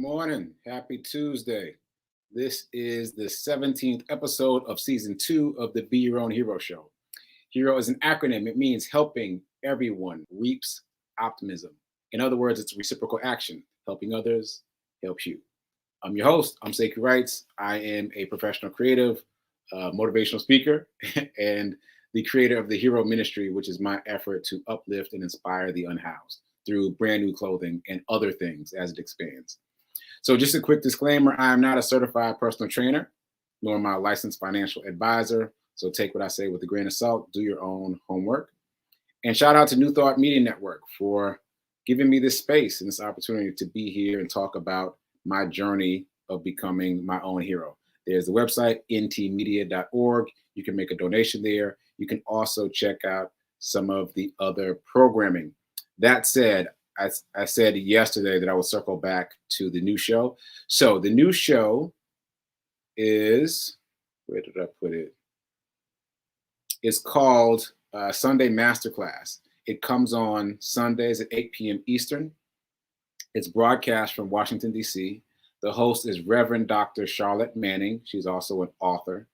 morning. Happy Tuesday. This is the 17th episode of season 2 of the Be Your Own Hero show. Hero is an acronym. It means helping everyone reaps optimism. In other words, it's reciprocal action. Helping others helps you. I'm your host. I'm Sekouwrites. I am a professional creative, motivational speaker, and the creator of the Hero Ministry, which is my effort to uplift and inspire the unhoused through brand new clothing and other things as it expands. So just a quick disclaimer, I am not a certified personal trainer, nor am I a licensed financial advisor. So take what I say with a grain of salt, do your own homework. And shout out to New Thought Media Network for giving me this space and this opportunity to be here and talk about my journey of becoming my own hero. There's the website, ntmedia.org. You can make a donation there. You can also check out some of the other programming. That said, I said yesterday that I would circle back to the new show. So the new show is, where did I put it? It's called Sunday Masterclass. It comes on Sundays at 8 p.m. Eastern. It's broadcast from Washington, D.C. The host is Reverend Dr. Charlotte Manning. She's also an author.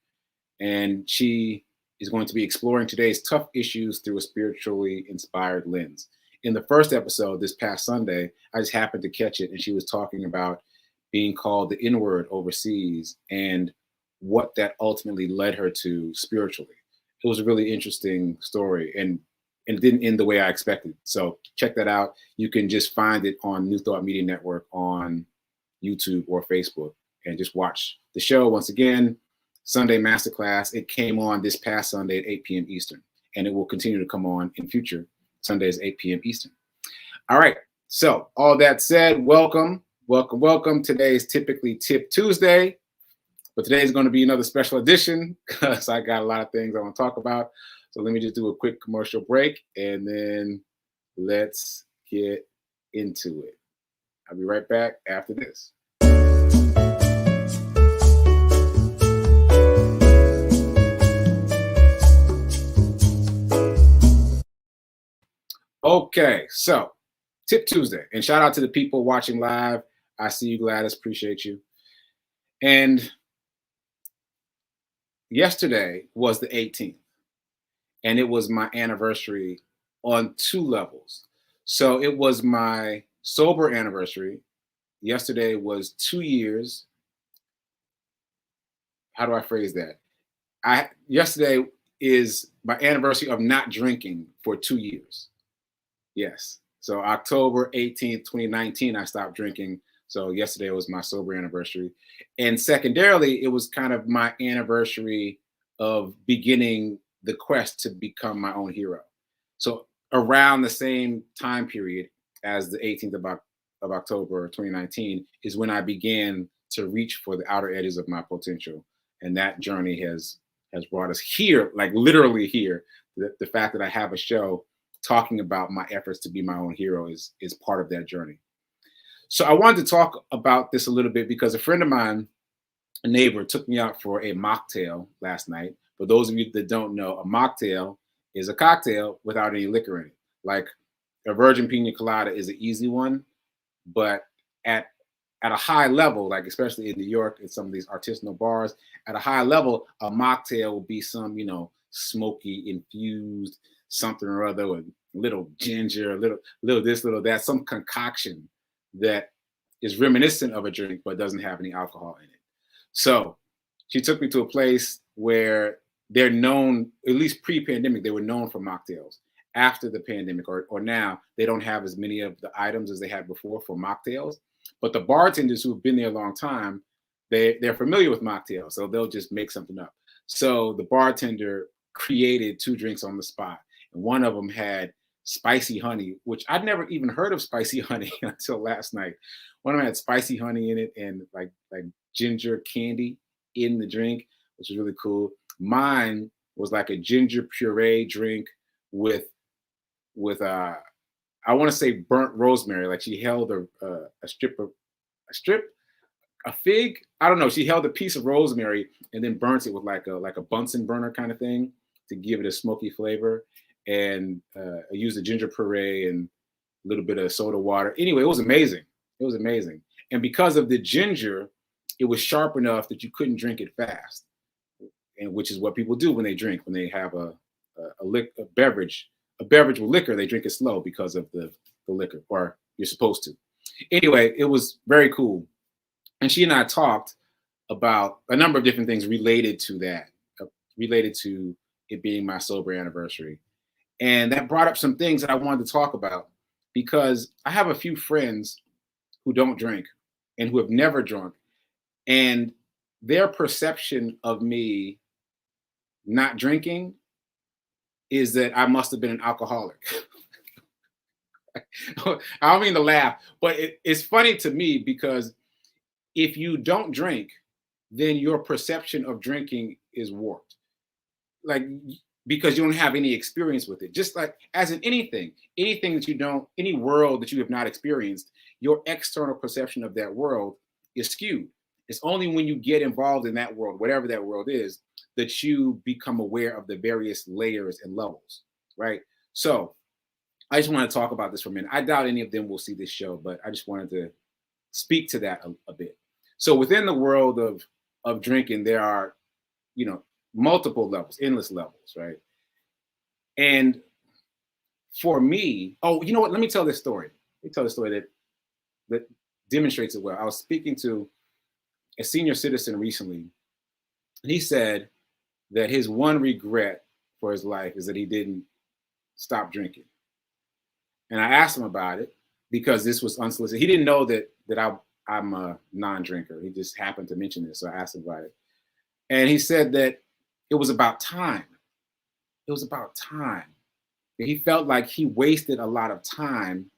And she is going to be exploring today's tough issues through a spiritually inspired lens. In the first episode this past Sunday, I just happened to catch it, and she was talking about being called the N-word overseas and what that ultimately led her to spiritually. It was a really interesting story, and it didn't end the way I expected. So check that out. You can just find it on New Thought Media Network on YouTube or Facebook, and just watch the show. Once again, Sunday Masterclass. It came on this past Sunday at 8 p.m. Eastern, and it will continue to come on in future Sundays, 8 p.m. Eastern. All right. So all that said, welcome. Today is typically Tip Tuesday, but today is going to be another special edition because I got a lot of things I want to talk about. So let me just do a quick commercial break, and then let's get into it. I'll be right back after this. Okay, so Tip Tuesday, and shout out to the people watching live. I see you, Gladys. Appreciate you. And yesterday was the 18th, and it was my anniversary on 2 levels. So it was my sober anniversary. Yesterday was 2 years. How do I phrase that? Yesterday is my anniversary of not drinking for 2 years. Yes. So October 18th, 2019, I stopped drinking. So yesterday was my sober anniversary. And secondarily, it was kind of my anniversary of beginning the quest to become my own hero. So around the same time period as the 18th of October 2019 is when I began to reach for the outer edges of my potential. And that journey has brought us here, like literally here. The fact that I have a show talking about my efforts to be my own hero is part of that journey. So I wanted to talk about this a little bit because a friend of mine, a neighbor, took me out for a mocktail last night. For those of you that don't know, a mocktail is a cocktail without any liquor in it. Like a virgin pina colada is an easy one, but at a high level, like especially in New York at some of these artisanal bars, at a high level, a mocktail will be some, smoky infused something or other with little ginger, little this, little that, some concoction that is reminiscent of a drink but doesn't have any alcohol in it. So she took me to a place where they're known, at least pre-pandemic, they were known for mocktails. After the pandemic or now, they don't have as many of the items as they had before for mocktails. But the bartenders who've been there a long time, they're familiar with mocktails, so they'll just make something up. So the bartender created 2 drinks on the spot. And one of them had spicy honey, which I'd never even heard of spicy honey until last night. One of them had spicy honey in it and like ginger candy in the drink, which was really cool. Mine was like a ginger puree drink with I want to say burnt rosemary. Like she held a fig. I don't know. She held a piece of rosemary and then burnt it with like a Bunsen burner kind of thing to give it a smoky flavor. And I used a ginger puree and a little bit of soda water. Anyway, it was amazing. And because of the ginger, it was sharp enough that you couldn't drink it fast, and which is what people do when they drink. When they have a beverage with liquor, they drink it slow because of the liquor, or you're supposed to. Anyway, it was very cool. And she and I talked about a number of different things related to that, related to it being my sober anniversary. And that brought up some things that I wanted to talk about, because I have a few friends who don't drink and who have never drunk. And their perception of me not drinking is that I must have been an alcoholic. I don't mean to laugh, but it's funny to me, because if you don't drink, then your perception of drinking is warped. Like, because you don't have any experience with it. Just like as in anything that you don't, any world that you have not experienced, your external perception of that world is skewed. It's only when you get involved in that world, whatever that world is, that you become aware of the various layers and levels, right? So I just want to talk about this for a minute. I doubt any of them will see this show, but I just wanted to speak to that a bit. So within the world of drinking, there are, multiple levels, endless levels, right? And for me, you know what? Let me tell this story. Let me tell a story that demonstrates it well. I was speaking to a senior citizen recently, and he said that his one regret for his life is that he didn't stop drinking. And I asked him about it, because this was unsolicited. He didn't know that I'm a non-drinker. He just happened to mention this, so I asked him about it. And he said that it was about time. It was about time. He felt like he wasted a lot of time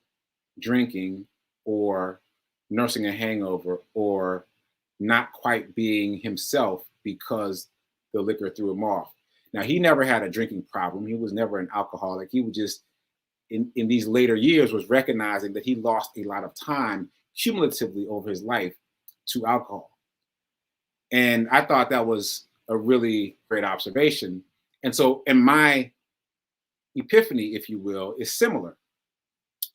drinking, or nursing a hangover, or not quite being himself because the liquor threw him off. Now, he never had a drinking problem. He was never an alcoholic. He was just, in these later years, was recognizing that he lost a lot of time cumulatively over his life to alcohol. And I thought that was a really great observation. And so, in my epiphany, if you will, is similar.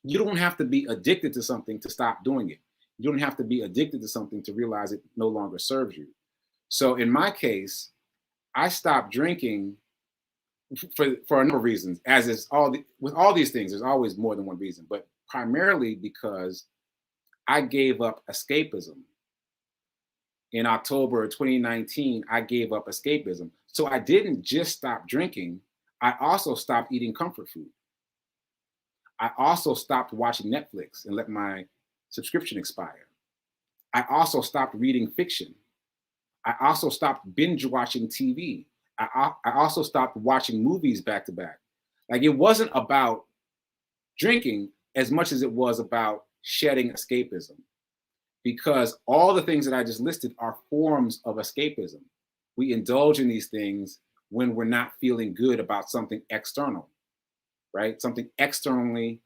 You don't have to be addicted to something to stop doing it. You don't have to be addicted to something to realize it no longer serves you. So in my case, I stopped drinking for a number of reasons. As is with all these things, there's always more than one reason, but primarily because I gave up escapism. In October 2019, I gave up escapism. So I didn't just stop drinking, I also stopped eating comfort food. I also stopped watching Netflix and let my subscription expire. I also stopped reading fiction. I also stopped binge watching TV. I also stopped watching movies back to back. Like, it wasn't about drinking as much as it was about shedding escapism, because all the things that I just listed are forms of escapism. We indulge in these things when we're not feeling good about something external, right? Something happens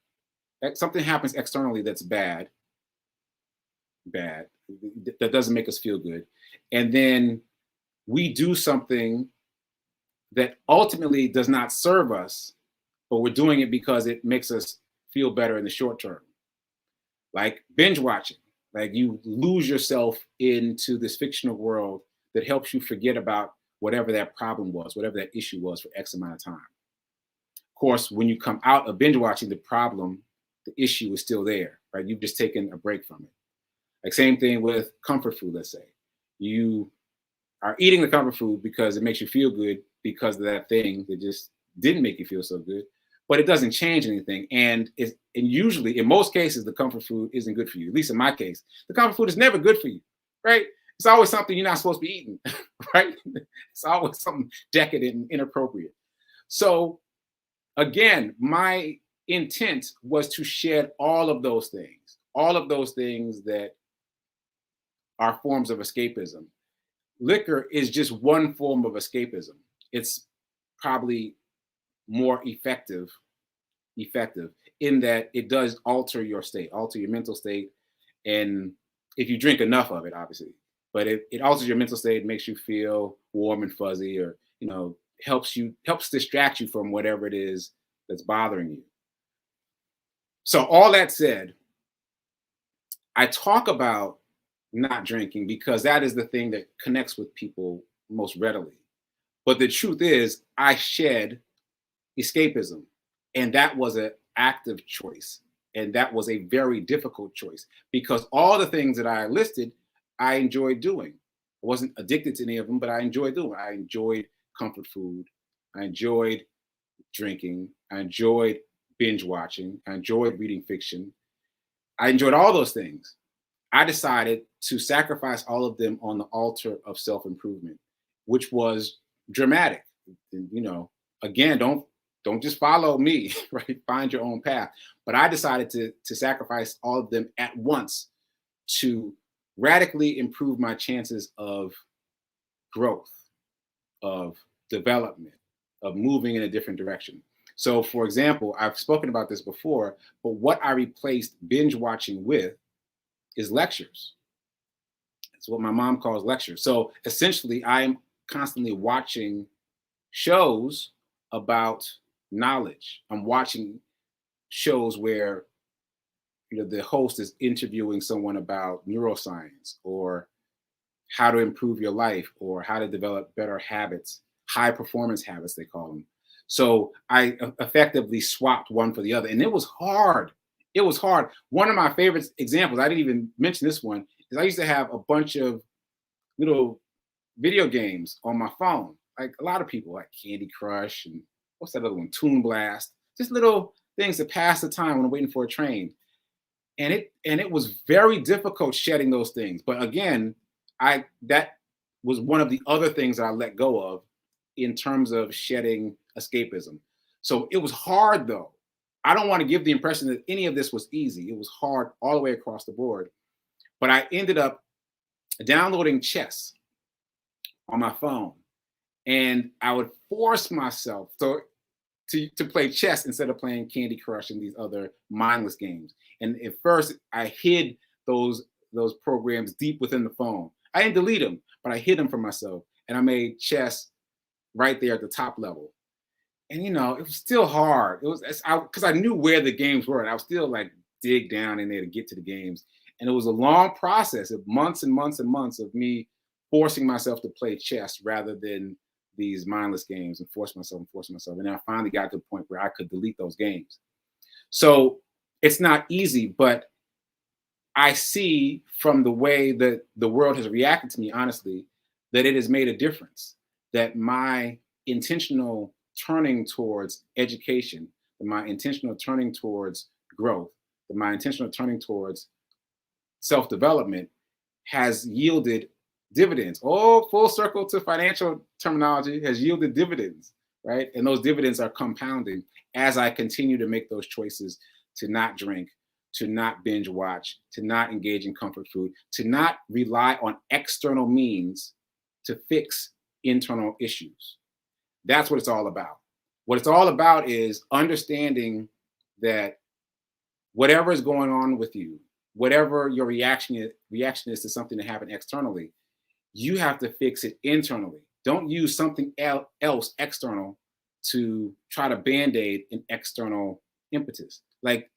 externally that's bad, that doesn't make us feel good. And then we do something that ultimately does not serve us, but we're doing it because it makes us feel better in the short term. Like binge watching, like you lose yourself into this fictional world that helps you forget about whatever that problem was, whatever that issue was for X amount of time. Of course, when you come out of binge watching, the issue is still there, right? You've just taken a break from it. Like, same thing with comfort food, let's say. You are eating the comfort food because it makes you feel good because of that thing that just didn't make you feel so good, but it doesn't change anything. And usually, in most cases, the comfort food isn't good for you. At least in my case, the comfort food is never good for you, right? It's always something you're not supposed to be eating, right? It's always something decadent and inappropriate. So again, my intent was to shed all of those things that are forms of escapism. Liquor is just one form of escapism. It's probably more effective in that it does alter your mental state. And if you drink enough of it, obviously, but it alters your mental state, makes you feel warm and fuzzy, or, helps distract you from whatever it is that's bothering you. So all that said, I talk about not drinking because that is the thing that connects with people most readily. But the truth is, I shed escapism, and that was an active choice. And that was a very difficult choice because all the things that I listed, I enjoyed doing. I wasn't addicted to any of them, but I enjoyed doing. I enjoyed comfort food. I enjoyed drinking. I enjoyed binge watching. I enjoyed reading fiction. I enjoyed all those things. I decided to sacrifice all of them on the altar of self-improvement, which was dramatic. You know, again, don't just follow me, right? Find your own path. But I decided to sacrifice all of them at once to radically improve my chances of growth, of development, of moving in a different direction. So, for example, I've spoken about this before, but what I replaced binge watching with is lectures. It's what my mom calls lectures. So essentially, I'm constantly watching shows about knowledge. I'm watching shows where the host is interviewing someone about neuroscience or how to improve your life or how to develop better habits, high performance habits, they call them. So I effectively swapped one for the other. And it was hard. It was hard. One of my favorite examples, I didn't even mention this one, is I used to have a bunch of little video games on my phone, like a lot of people, like Candy Crush and what's that other one, Toon Blast, just little things to pass the time when I'm waiting for a train. And it was very difficult shedding those things. But again, that was one of the other things that I let go of in terms of shedding escapism. So it was hard though. I don't want to give the impression that any of this was easy. It was hard all the way across the board. But I ended up downloading chess on my phone. And I would force myself to play chess instead of playing Candy Crush and these other mindless games. And at first, I hid those programs deep within the phone. I didn't delete them, but I hid them from myself. And I made chess right there at the top level. And it was still hard. It was because I knew where the games were, and I was still like dig down in there to get to the games. And it was a long process of months and months and months of me forcing myself to play chess rather than these mindless games and force myself. And then I finally got to the point where I could delete those games. So it's not easy, but I see from the way that the world has reacted to me, honestly, that it has made a difference, that my intentional turning towards education, that my intentional turning towards growth, that my intentional turning towards self-development has yielded dividends. Oh, full circle to financial terminology, has yielded dividends, right? And those dividends are compounding as I continue to make those choices to not drink, to not binge watch, to not engage in comfort food, to not rely on external means to fix internal issues. That's what it's all about. What it's all about is understanding that whatever is going on with you, whatever your reaction is to something that happened externally, you have to fix it internally. Don't use something else external to try to band-aid an external impetus. Like,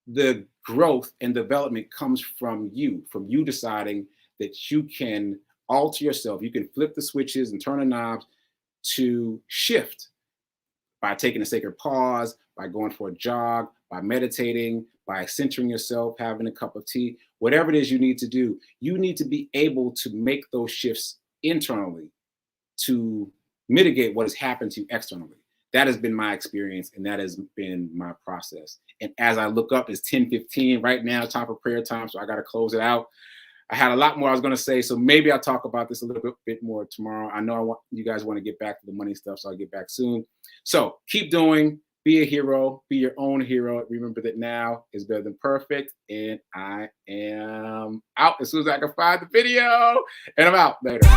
the growth and development comes from you deciding that you can alter yourself. You can flip the switches and turn the knobs to shift by taking a sacred pause, by going for a jog, by meditating, by centering yourself, having a cup of tea, whatever it is you need to do. You need to be able to make those shifts internally to mitigate what has happened to you externally. That has been my experience, and that has been my process. And as I look up, it's 10:15 right now, time for prayer time, so I got to close it out. I had a lot more I was going to say, so maybe I'll talk about this a little bit more tomorrow. I know you guys want to get back to the money stuff, so I'll get back soon. So keep doing, be a hero, be your own hero. Remember that now is better than perfect, and I am out as soon as I can find the video, and I'm out later.